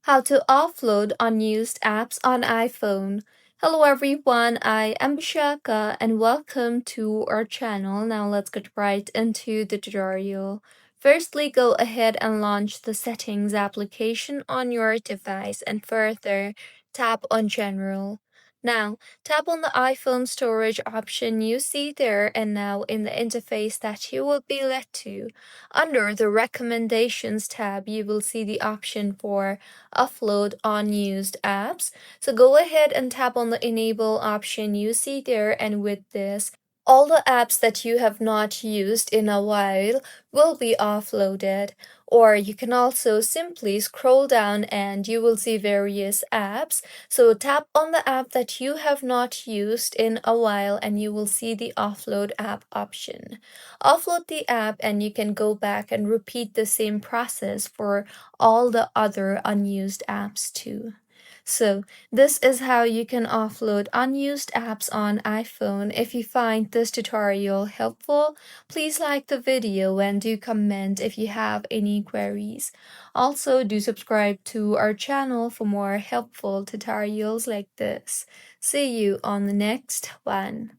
How to offload unused apps on iPhone. Hello everyone, I am Bishaka and welcome to our channel. Now let's get right into the tutorial. Firstly, go ahead and launch the settings application on your device and further tap on general. Now, tap on the iPhone storage option you see there, and now in the interface that you will be led to, under the recommendations tab, you will see the option for offload unused apps. So go ahead and tap on the enable option you see there, and with this, all the apps that you have not used in a while will be offloaded. Or you can also simply scroll down and you will see various apps. So tap on the app that you have not used in a while and you will see the offload app option. Offload the app and you can go back and repeat the same process for all the other unused apps too. So, this is how you can offload unused apps on iPhone. If you find this tutorial helpful, please like the video and do comment if you have any queries. Also, do subscribe to our channel for more helpful tutorials like this. See you on the next one.